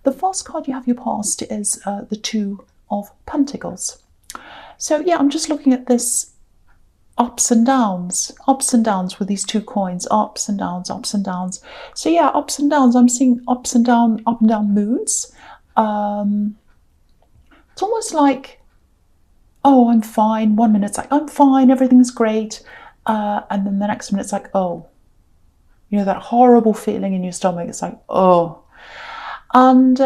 The first card you have your past is the Two of Pentacles. So yeah, I'm just looking at this ups and downs with these two coins, ups and downs, ups and downs. So yeah, ups and downs. I'm seeing up and down moods. It's almost like, oh, I'm fine. 1 minute it's like, I'm fine, everything's great. And then the next minute it's like, oh, you know, that horrible feeling in your stomach. It's like, oh. And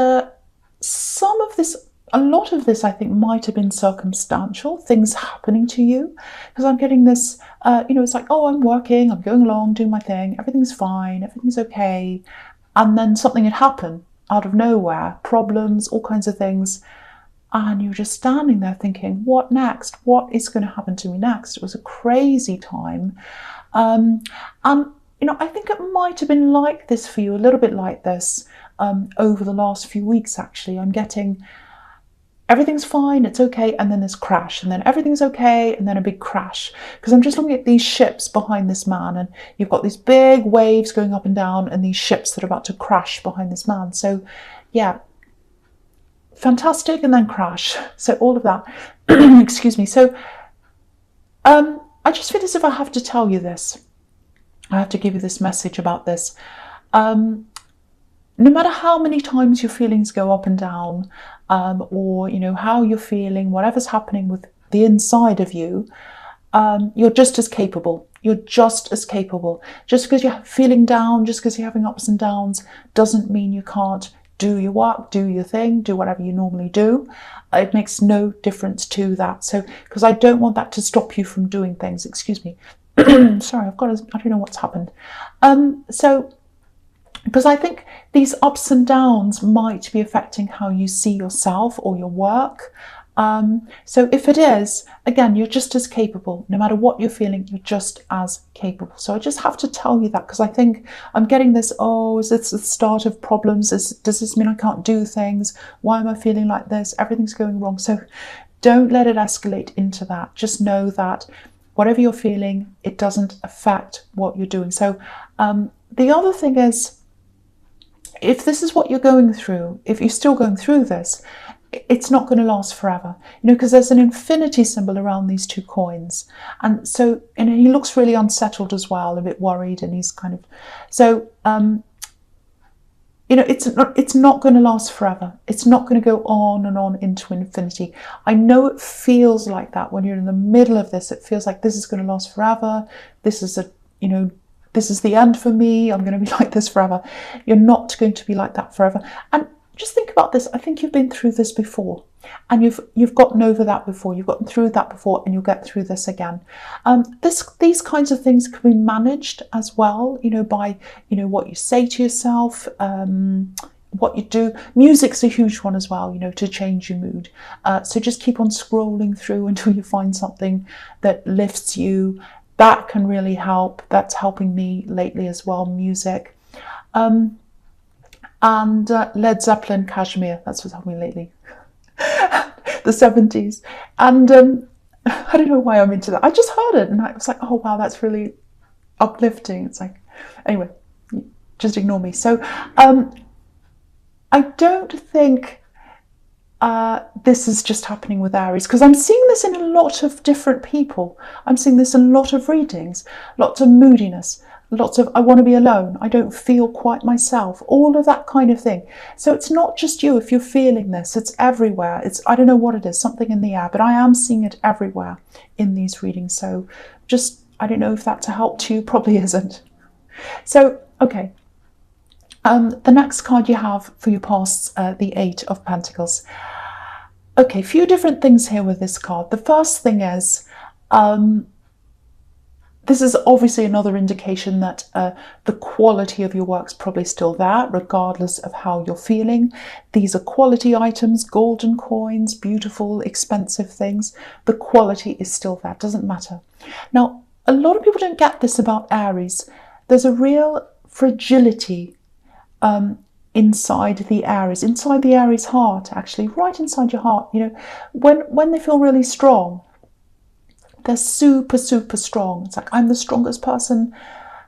some of this, a lot of this, I think, might have been circumstantial, things happening to you. Because I'm getting this, you know, it's like, oh, I'm working, I'm going along, doing my thing, everything's fine, everything's okay. And then something had happened out of nowhere, problems, all kinds of things. And you're just standing there thinking, what next? What is going to happen to me next? It was a crazy time. And, you know, I think it might have been like this for you, a little bit like this over the last few weeks, actually. I'm getting everything's fine, it's okay, and then this crash, and then everything's okay, and then a big crash. Because I'm just looking at these ships behind this man, and you've got these big waves going up and down, and these ships that are about to crash behind this man. So, yeah. Fantastic, and then crash. So all of that. Excuse me. So I just feel as if I have to tell you this. I have to give you this message about this. No matter how many times your feelings go up and down, or you know how you're feeling, whatever's happening with the inside of you, you're just as capable. You're just as capable. Just because you're feeling down, just because you're having ups and downs, doesn't mean you can't do your work, do your thing, do whatever you normally do. It makes no difference to that. So, because I don't want that to stop you from doing things. Excuse me. Sorry, I don't know what's happened. So, because I think these ups and downs might be affecting how you see yourself or your work. So if it is, again, you're just as capable. No matter what you're feeling, you're just as capable. So I just have to tell you that, because I think I'm getting this, oh, is this the start of problems? Does this mean I can't do things? Why am I feeling like this? Everything's going wrong. So don't let it escalate into that. Just know that whatever you're feeling, it doesn't affect what you're doing. So the other thing is, if this is what you're going through, if you're still going through this, it's not going to last forever, you know, because there's an infinity symbol around these two coins. And so, and he looks really unsettled as well, a bit worried, and he's kind of, so, you know, it's not going to last forever. It's not going to go on and on into infinity. I know it feels like that when you're in the middle of this. It feels like this is going to last forever. This is you know, this is the end for me. I'm going to be like this forever. You're not going to be like that forever. And just think about this. I think you've been through this before, and you've gotten over that before. You've gotten through that before, and you'll get through this again. These kinds of things can be managed as well, you know, by, you know, what you say to yourself, what you do. Music's a huge one as well, you know, to change your mood. So just keep on scrolling through until you find something that lifts you. That can really help. That's helping me lately as well, music. And Led Zeppelin, Kashmir, that's what's helping me lately. The 70s. And I don't know why I'm into that. I just heard it and I was like, oh wow, that's really uplifting. It's like, anyway, just ignore me. So I don't think this is just happening with Aries, because I'm seeing this in a lot of different people. I'm seeing this in a lot of readings, lots of moodiness, lots of I want to be alone, I don't feel quite myself, all of that kind of thing. So it's not just you if you're feeling this, it's everywhere. It's, I don't know what it is, something in the air, but I am seeing it everywhere in these readings. So just, I don't know if that's a help to you, probably isn't. So, okay. The next card you have for your pasts, the Eight of Pentacles. Okay, a few different things here with this card. The first thing is, this is obviously another indication that the quality of your work's probably still there, regardless of how you're feeling. These are quality items, golden coins, beautiful, expensive things. The quality is still there, doesn't matter. Now, a lot of people don't get this about Aries. There's a real fragility inside the Aries heart, actually, right inside your heart. You know, when they feel really strong, they're super, super strong. It's like, I'm the strongest person.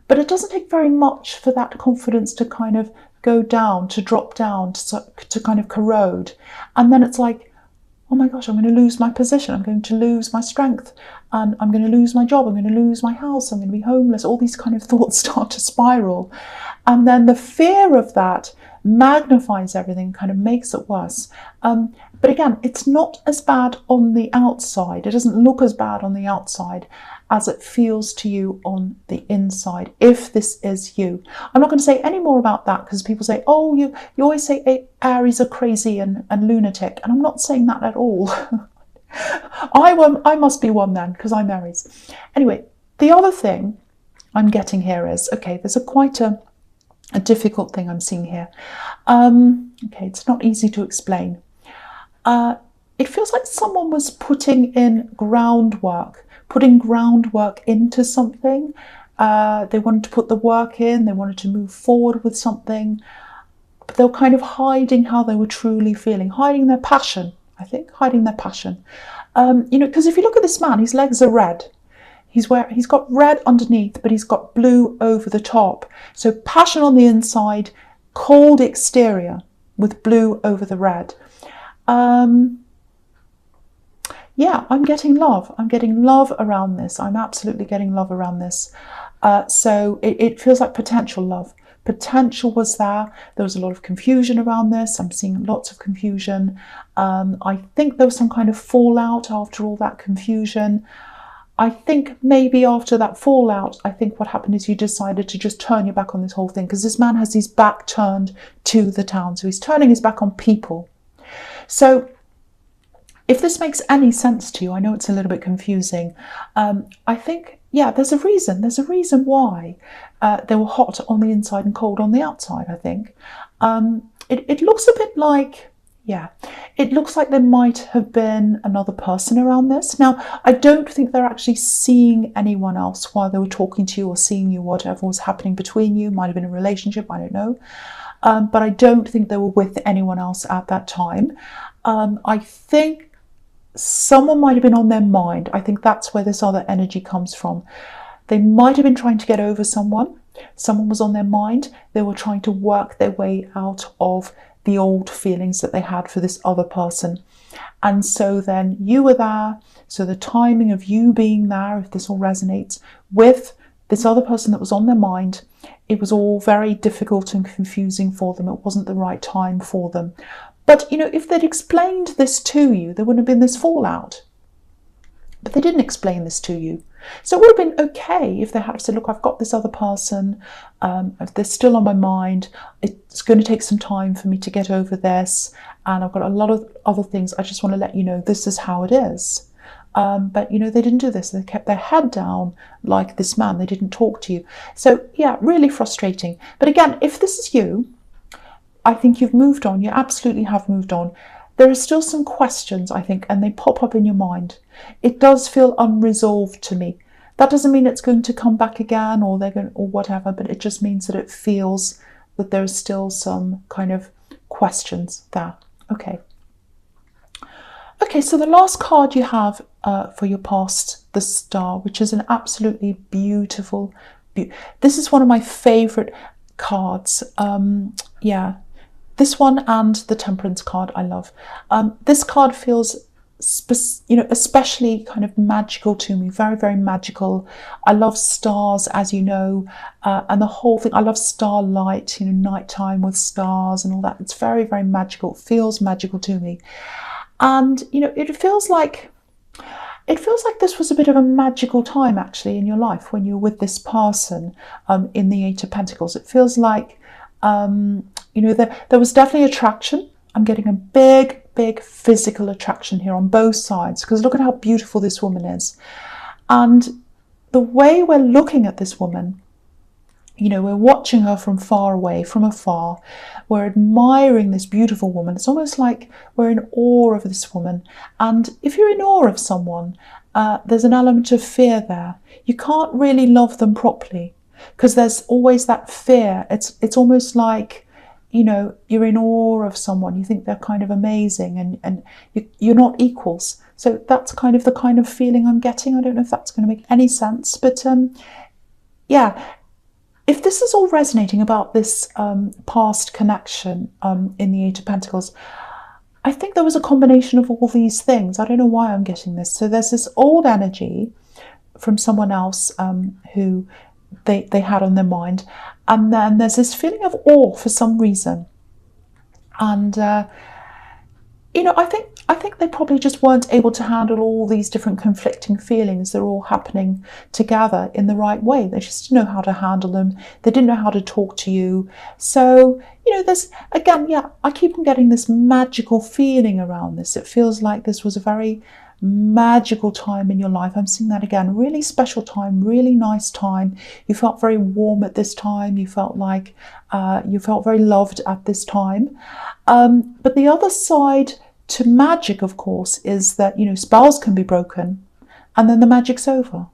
But it doesn't take very much for that confidence to kind of go down, to drop down, to kind of corrode. And then it's like, oh my gosh, I'm going to lose my position. I'm going to lose my strength. And I'm going to lose my job. I'm going to lose my house. I'm going to be homeless. All these kind of thoughts start to spiral. And then the fear of that magnifies everything, kind of makes it worse. But again, it's not as bad on the outside. It doesn't look as bad on the outside as it feels to you on the inside, if this is you. I'm not going to say any more about that, because people say, oh, you always say Aries are crazy and lunatic. And I'm not saying that at all. I must be one then, because I'm Aries. Anyway, the other thing I'm getting here is, okay, there's quite a difficult thing I'm seeing here. Okay, it's not easy to explain. It feels like someone was putting groundwork into something. They wanted to put the work in, they wanted to move forward with something, but they were kind of hiding how they were truly feeling, hiding their passion, I think, hiding their passion. Because if you look at this man, his legs are red. He's got red underneath, but he's got blue over the top. So passion on the inside, cold exterior with blue over the red. Yeah, I'm getting love. I'm getting love around this. I'm absolutely getting love around this. So it feels like potential love. Potential was there. There was a lot of confusion around this. I'm seeing lots of confusion. I think there was some kind of fallout after all that confusion. I think maybe after that fallout, I think what happened is you decided to just turn your back on this whole thing, because this man has his back turned to the town. So he's turning his back on people. So if this makes any sense to you, I know it's a little bit confusing. I think, yeah, there's a reason. There's a reason why they were hot on the inside and cold on the outside, I think. It looks a bit like, yeah, it looks like there might have been another person around this. Now, I don't think they're actually seeing anyone else while they were talking to you or seeing you, whatever was happening between you. Might have been a relationship, I don't know. But I don't think they were with anyone else at that time. I think someone might have been on their mind. I think that's where this other energy comes from. They might have been trying to get over someone. Someone was on their mind. They were trying to work their way out of the old feelings that they had for this other person. And so then you were there. So the timing of you being there, if this all resonates, with this other person that was on their mind, it was all very difficult and confusing for them. It wasn't the right time for them. But, if they'd explained this to you, there wouldn't have been this fallout. But they didn't explain this to you. So it would have been okay if they had said, look, I've got this other person, they're still on my mind, it's going to take some time for me to get over this, and I've got a lot of other things, I just want to let you know this is how it is. But, they didn't do this. They kept their head down like this man. They didn't talk to you. So, yeah, really frustrating. But again, if this is you, I think you've moved on. You absolutely have moved on. There are still some questions, I think, and they pop up in your mind. It does feel unresolved to me. That doesn't mean it's going to come back again or whatever, but it just means that it feels that there's still some kind of questions there. Okay. Okay, so the last card you have for your past, the Star, which is an absolutely beautiful. This is one of my favourite cards. Yeah. This one and the Temperance card I love. This card feels, especially kind of magical to me, very, very magical. I love stars, as you know, and the whole thing. I love starlight, nighttime with stars and all that. It's very, very magical. It feels magical to me. And, it feels like this was a bit of a magical time, actually, in your life when you were with this person in the Eight of Pentacles. It feels like, there was definitely attraction. I'm getting a big, big physical attraction here on both sides, because look at how beautiful this woman is. And the way we're looking at this woman, we're watching her from far away, from afar. We're admiring this beautiful woman. It's almost like we're in awe of this woman. And if you're in awe of someone, there's an element of fear there. You can't really love them properly, because there's always that fear. It's almost like, you're in awe of someone. You think they're kind of amazing, and you're not equals. So that's kind of the kind of feeling I'm getting. I don't know if that's going to make any sense, but yeah, if this is all resonating about this past connection in the Eight of Pentacles, I think there was a combination of all these things. I don't know why I'm getting this. So there's this old energy from someone else who they had on their mind. And then there's this feeling of awe for some reason. And, you know, I think they probably just weren't able to handle all these different conflicting feelings. They're all happening together in the right way. They just didn't know how to handle them. They didn't know how to talk to you. So, you know, there's, again, yeah, I keep on getting this magical feeling around this. It feels like this was a very magical time in your life. I'm seeing that again. Really special time, really nice time. You felt very warm at this time. You felt like you felt very loved at this time. But the other side to magic, of course, is that, you know, spells can be broken and then the magic's over.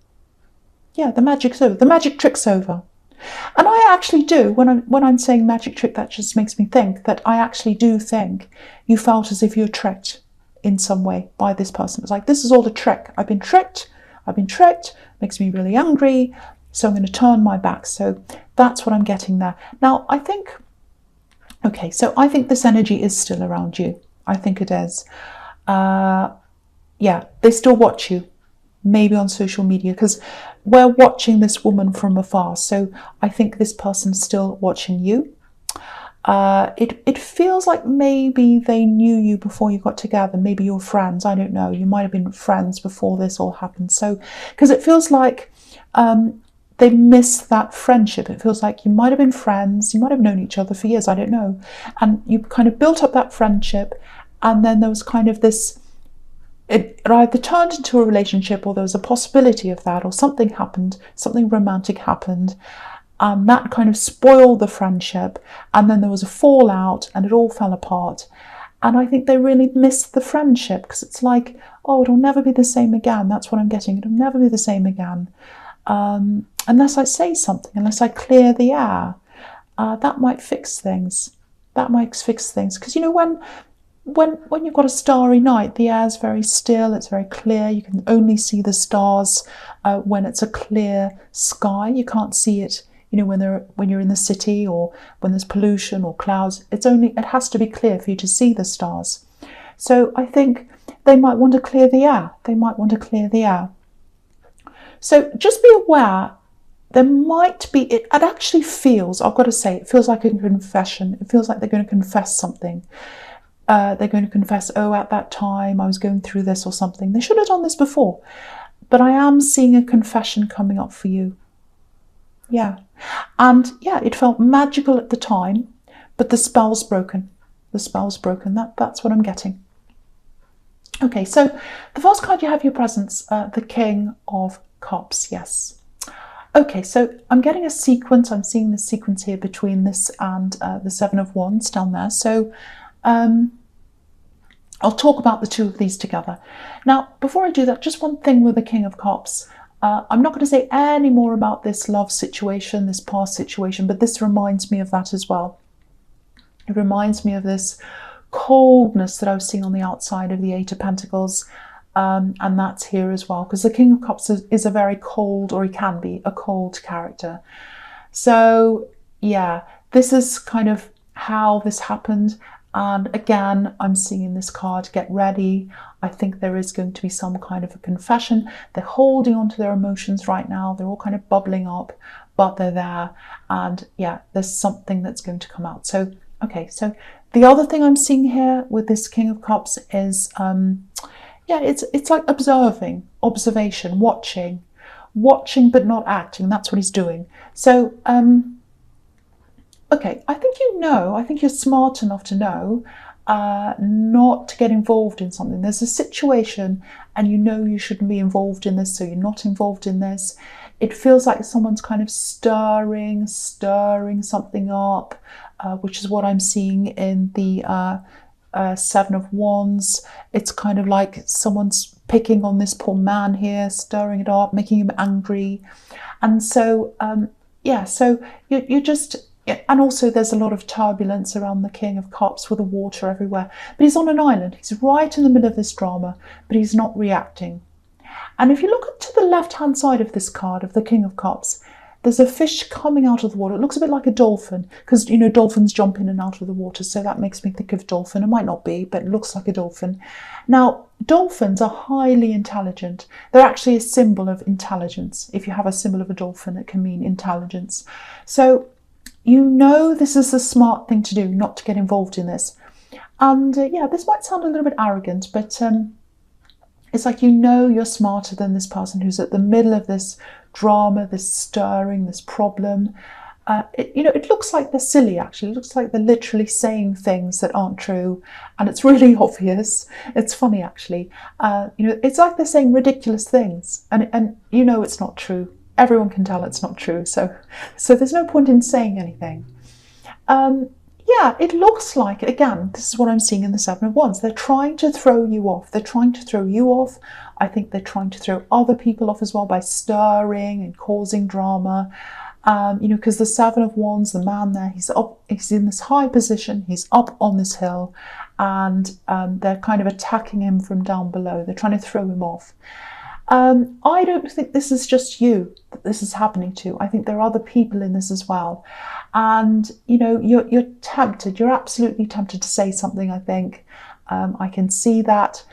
Yeah, the magic's over. The magic trick's over. And I actually do, when I'm saying magic trick, that just makes me think that I actually do think you felt as if you were tricked in some way by this person. It's like, this is all a trick. I've been tricked, makes me really angry, so I'm going to turn my back. So that's what I'm getting there. Now, I think, okay, so I think this energy is still around you. I think it is. Yeah, they still watch you, maybe on social media, because we're watching this woman from afar. So I think this person's still watching you. It feels like maybe they knew you before you got together. Maybe you're friends. I don't know. You might have been friends before this all happened. So, because it feels like they missed that friendship. It feels like you might have been friends. You might have known each other for years. I don't know. And you kind of built up that friendship. And then there was kind of this, it either turned into a relationship or there was a possibility of that, or something happened, something romantic happened. And that kind of spoiled the friendship, and then there was a fallout and it all fell apart. And I think they really missed the friendship, because it's like, oh, it'll never be the same again. That's what I'm getting. It'll never be the same again. Unless I say something, unless I clear the air. That might fix things. That might fix things. Because, you know, when you've got a starry night, the air's very still, it's very clear. You can only see the stars when it's a clear sky. You can't see it, you know, when you're in the city or when there's pollution or clouds. It has to be clear for you to see the stars. So I think they might want to clear the air. They might want to clear the air. So just be aware, there might be, it actually feels, I've got to say, it feels like a confession. It feels like they're going to confess something. They're going to confess, oh, at that time I was going through this or something. They should have done this before. But I am seeing a confession coming up for you. Yeah. And yeah, it felt magical at the time, but the spell's broken. The spell's broken. That's what I'm getting. Okay, so the first card you have your presence, the King of Cups, yes. Okay, so I'm getting a sequence. I'm seeing the sequence here between this and the Seven of Wands down there. So I'll talk about the two of these together. Now, before I do that, just one thing with the King of Cups. I'm not going to say any more about this love situation, this past situation, but this reminds me of that as well. It reminds me of this coldness that I was seeing on the outside of the Eight of Pentacles, and that's here as well, because the King of Cups is a very cold, or he can be a cold character. So yeah, this is kind of how this happened. And again, I'm seeing this card, get ready. I think there is going to be some kind of a confession. They're holding on to their emotions right now. They're all kind of bubbling up, but they're there. And yeah, there's something that's going to come out. So, okay, so the other thing I'm seeing here with this King of Cups is, yeah, it's like observation, watching but not acting. That's what he's doing. So, okay, I think you're smart enough to know not to get involved in something. There's a situation and you know you shouldn't be involved in this, so you're not involved in this. It feels like someone's kind of stirring something up, which is what I'm seeing in the Seven of Wands. It's kind of like someone's picking on this poor man here, stirring it up, making him angry. And so, yeah, so you just... And also there's a lot of turbulence around the King of Cups with the water everywhere. But he's on an island. He's right in the middle of this drama, but he's not reacting. And if you look to the left-hand side of this card, of the King of Cups, there's a fish coming out of the water. It looks a bit like a dolphin, because, you know, dolphins jump in and out of the water, so that makes me think of dolphin. It might not be, but it looks like a dolphin. Now, dolphins are highly intelligent. They're actually a symbol of intelligence. If you have a symbol of a dolphin, it can mean intelligence. So you know this is a smart thing to do, not to get involved in this. And yeah, this might sound a little bit arrogant, but it's like, you know, you're smarter than this person who's at the middle of this drama, this stirring, this problem. You know, it looks like they're silly, actually. It looks like they're literally saying things that aren't true, and it's really obvious. It's funny, actually. You know, it's like they're saying ridiculous things, and you know it's not true. Everyone can tell it's not true, so there's no point in saying anything. Yeah, it looks like, again, this is what I'm seeing in the Seven of Wands. They're trying to throw you off. They're trying to throw you off. I think they're trying to throw other people off as well by stirring and causing drama. You know, because the Seven of Wands, the man there, he's up, he's in this high position, he's up on this hill, and they're kind of attacking him from down below. They're trying to throw him off. I don't think this is just you that this is happening to. I think there are other people in this as well. And, you know, you're tempted, you're absolutely tempted to say something, I think. I can see that.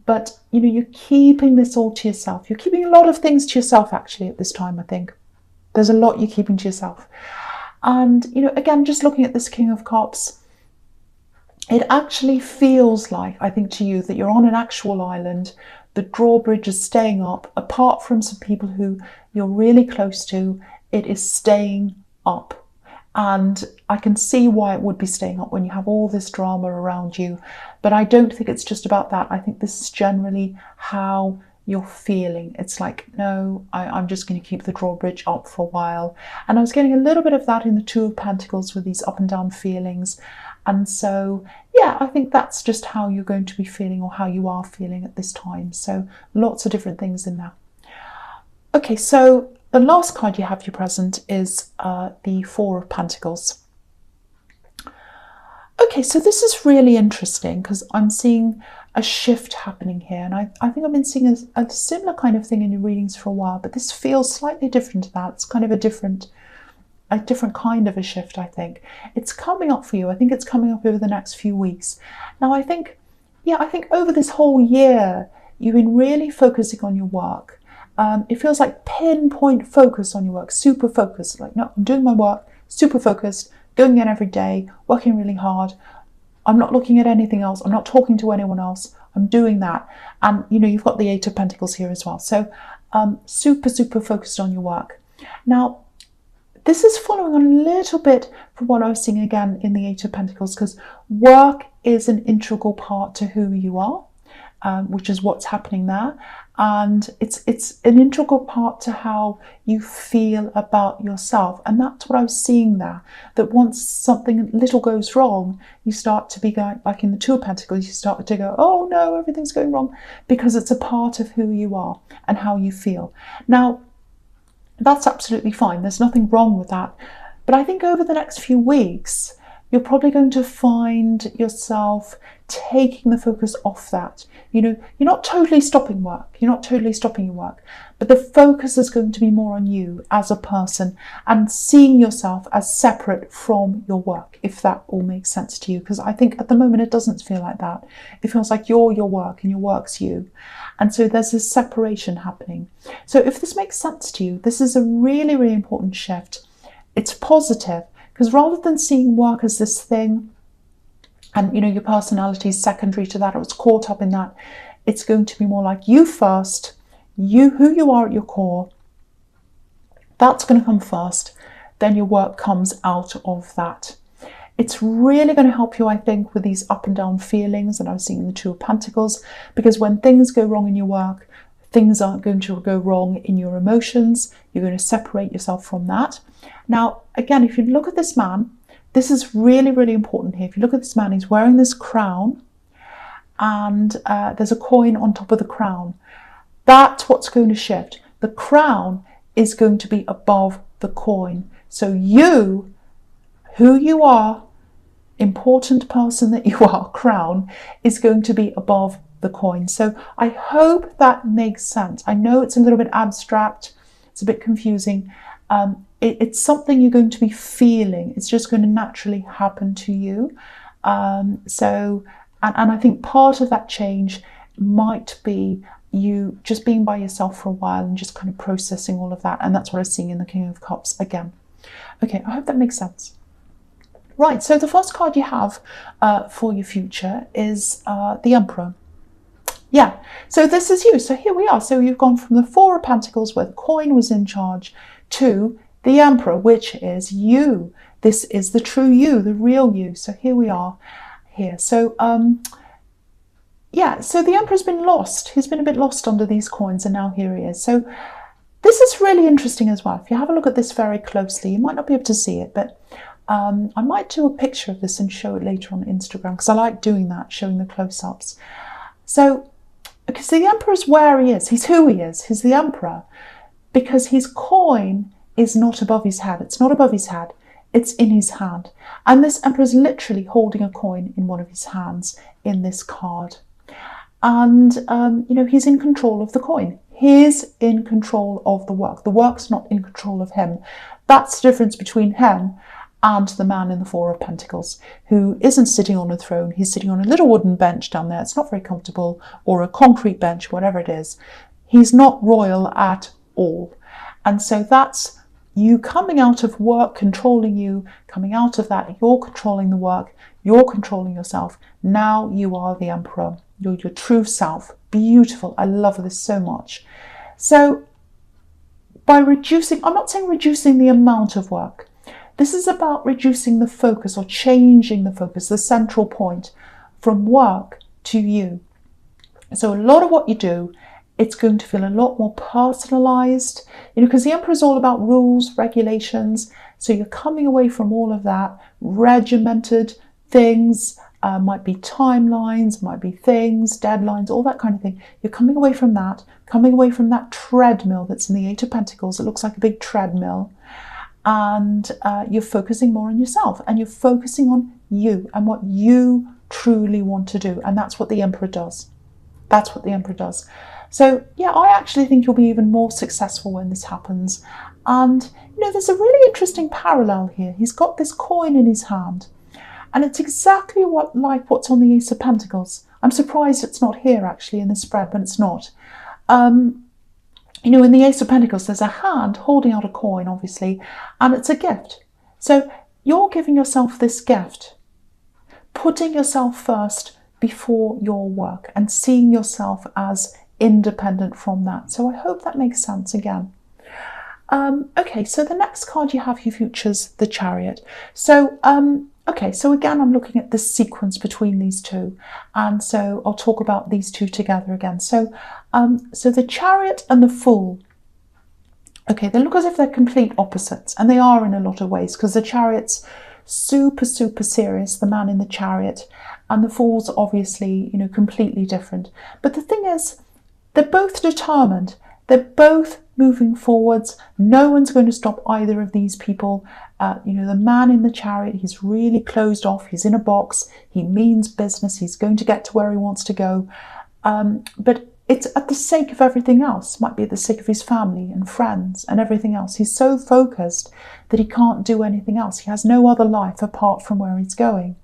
But, you know, you're keeping this all to yourself. You're keeping a lot of things to yourself, actually, at this time, I think. There's a lot you're keeping to yourself. And, you know, again, just looking at this King of Cups, it actually feels like, I think, to you, that you're on an actual island. The drawbridge is staying up. Apart from some people who you're really close to, it is staying up. And I can see why it would be staying up when you have all this drama around you. But I don't think it's just about that. I think this is generally how you're feeling. It's like, no, I'm just going to keep the drawbridge up for a while. And I was getting a little bit of that in the Two of Pentacles with these up and down feelings. And so, yeah, I think that's just how you're going to be feeling, or how you are feeling at this time. So lots of different things in there. Okay, so the last card you have your present is the Four of Pentacles. Okay, so this is really interesting because I'm seeing a shift happening here. And I think I've been seeing a similar kind of thing in your readings for a while, but this feels slightly different to that. It's kind of a different kind of a shift, I think. It's coming up for you. I think it's coming up over the next few weeks. Now, I think over this whole year, you've been really focusing on your work. It feels like pinpoint focus on your work, super focused. Like, no, I'm doing my work, super focused, going in every day, working really hard. I'm not looking at anything else. I'm not talking to anyone else. I'm doing that. And, you know, you've got the Eight of Pentacles here as well. So super, super focused on your work. Now, this is following on a little bit from what I was seeing again in the Eight of Pentacles, because work is an integral part to who you are, which is what's happening there. And it's an integral part to how you feel about yourself. And that's what I was seeing there, that once something little goes wrong, you start to be going, like in the Two of Pentacles, you start to go, oh no, everything's going wrong, because it's a part of who you are and how you feel. Now, that's absolutely fine. There's nothing wrong with that. But I think over the next few weeks, you're probably going to find yourself taking the focus off that. You know, you're not totally stopping work. You're not totally stopping your work. But the focus is going to be more on you as a person and seeing yourself as separate from your work, if that all makes sense to you. Because I think at the moment it doesn't feel like that. It feels like you're your work and your work's you. And so there's this separation happening. So if this makes sense to you, this is a really, really important shift. It's positive, because rather than seeing work as this thing, and, you know, your personality is secondary to that, or it's caught up in that, it's going to be more like you first, who you are at your core. That's going to come first. Then your work comes out of that. It's really going to help you, I think, with these up and down feelings that I was seeing in the Two of Pentacles, because when things go wrong in your work, things aren't going to go wrong in your emotions. You're going to separate yourself from that. Now, again, if you look at this man, this is really, really important here. If you look at this man, he's wearing this crown, and there's a coin on top of the crown. That's what's going to shift. The crown is going to be above the coin. So you, who you are, important person that you are, crown, is going to be above the coin. So I hope that makes sense. I know it's a little bit abstract, it's a bit confusing, It's something you're going to be feeling. It's just going to naturally happen to you. And I think part of that change might be you just being by yourself for a while and just kind of processing all of that. And that's what I see in the King of Cups again. Okay, I hope that makes sense. Right, so the first card you have for your future is the Emperor. Yeah, so this is you. So here we are. So you've gone from the Four of Pentacles, where the coin was in charge, to the Emperor, which is you. This is the true you, the real you. So here we are here. So yeah, so the Emperor's been lost. He's been a bit lost under these coins, and now here he is. So this is really interesting as well. If you have a look at this very closely, you might not be able to see it, but I might do a picture of this and show it later on Instagram, because I like doing that, showing the close-ups. So, because the Emperor is where he is. He's who he is. He's the Emperor, because his coin is not above his head. It's not above his head. It's in his hand. And this Emperor is literally holding a coin in one of his hands in this card. And, you know, he's in control of the coin. He's in control of the work. The work's not in control of him. That's the difference between him and the man in the Four of Pentacles, who isn't sitting on a throne. He's sitting on a little wooden bench down there. It's not very comfortable, or a concrete bench, whatever it is. He's not royal at all. And so that's you coming out of work, controlling you, coming out of that. You're controlling the work. You're controlling yourself. Now you are the Emperor. You're your true self. Beautiful. I love this so much. So by reducing, I'm not saying reducing the amount of work. This is about reducing the focus, or changing the focus, the central point, from work to you. So a lot of what you do, it's going to feel a lot more personalized, you know, because the Emperor is all about rules, regulations. So you're coming away from all of that regimented things, might be timelines, might be things, deadlines, all that kind of thing. You're coming away from that treadmill that's in the Eight of Pentacles. It looks like a big treadmill. And you're focusing more on yourself, and you're focusing on you and what you truly want to do. And that's what the Emperor does. That's what the Emperor does. So yeah, I actually think you'll be even more successful when this happens. And you know, there's a really interesting parallel here. He's got this coin in his hand, and it's exactly like what's on the Ace of Pentacles. I'm surprised it's not here actually in the spread, but it's not. You know, in the Ace of Pentacles, there's a hand holding out a coin, obviously, and it's a gift. So you're giving yourself this gift, putting yourself first before your work, and seeing yourself as independent from that. So I hope that makes sense again. Okay, so the next card you have, your future's the Chariot. So, okay, so again, I'm looking at the sequence between these two. And so I'll talk about these two together again. So, so the Chariot and the Fool, okay, they look as if they're complete opposites. And they are in a lot of ways, because the Chariot's super, super serious, the man in the Chariot. And the Fool's obviously, you know, completely different. But the thing is, they're both determined. They're both moving forwards. No one's going to stop either of these people. You know, the man in the Chariot, he's really closed off. He's in a box. He means business. He's going to get to where he wants to go. But it's at the sake of everything else. It might be at the sake of his family and friends and everything else. He's so focused that he can't do anything else. He has no other life apart from where he's going.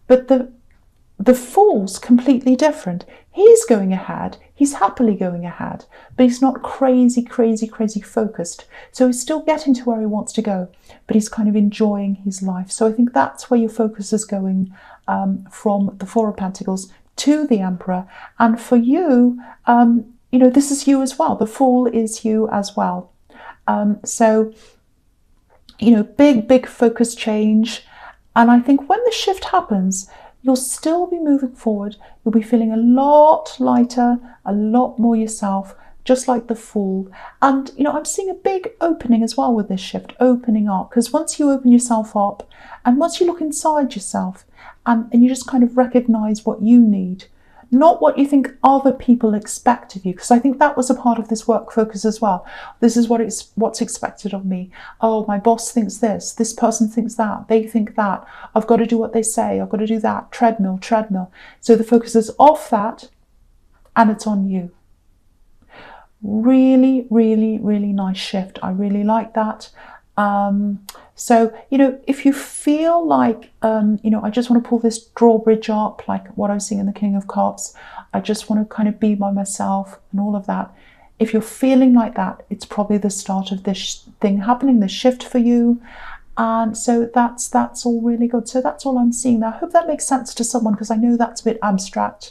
But the Fool's completely different. He's going ahead. He's happily going ahead, but he's not crazy, crazy, crazy focused. So he's still getting to where he wants to go, but he's kind of enjoying his life. So I think that's where your focus is going, from the Four of Pentacles to the Emperor. And for you, you know, this is you as well. The Fool is you as well. So, you know, big, big focus change. And I think when the shift happens, you'll still be moving forward. You'll be feeling a lot lighter, a lot more yourself, just like the Fool. And, you know, I'm seeing a big opening as well with this shift, opening up. Because once you open yourself up, and once you look inside yourself, and you just kind of recognize what you need, not what you think other people expect of you. Because I think that was a part of this work focus as well. This is what's expected of me. Oh, my boss thinks this person thinks that, they think that, I've got to do what they say, I've got to do that, treadmill, treadmill. So the focus is off that, and it's on you. Really, really, really nice shift. I really like that. So, if you feel like, I just want to pull this drawbridge up, like what I was seeing in the King of Cups, I just want to kind of be by myself and all of that. If you're feeling like that, it's probably the start of this thing happening, this shift for you. And so that's all really good. So that's all I'm seeing there. I hope that makes sense to someone, because I know that's a bit abstract.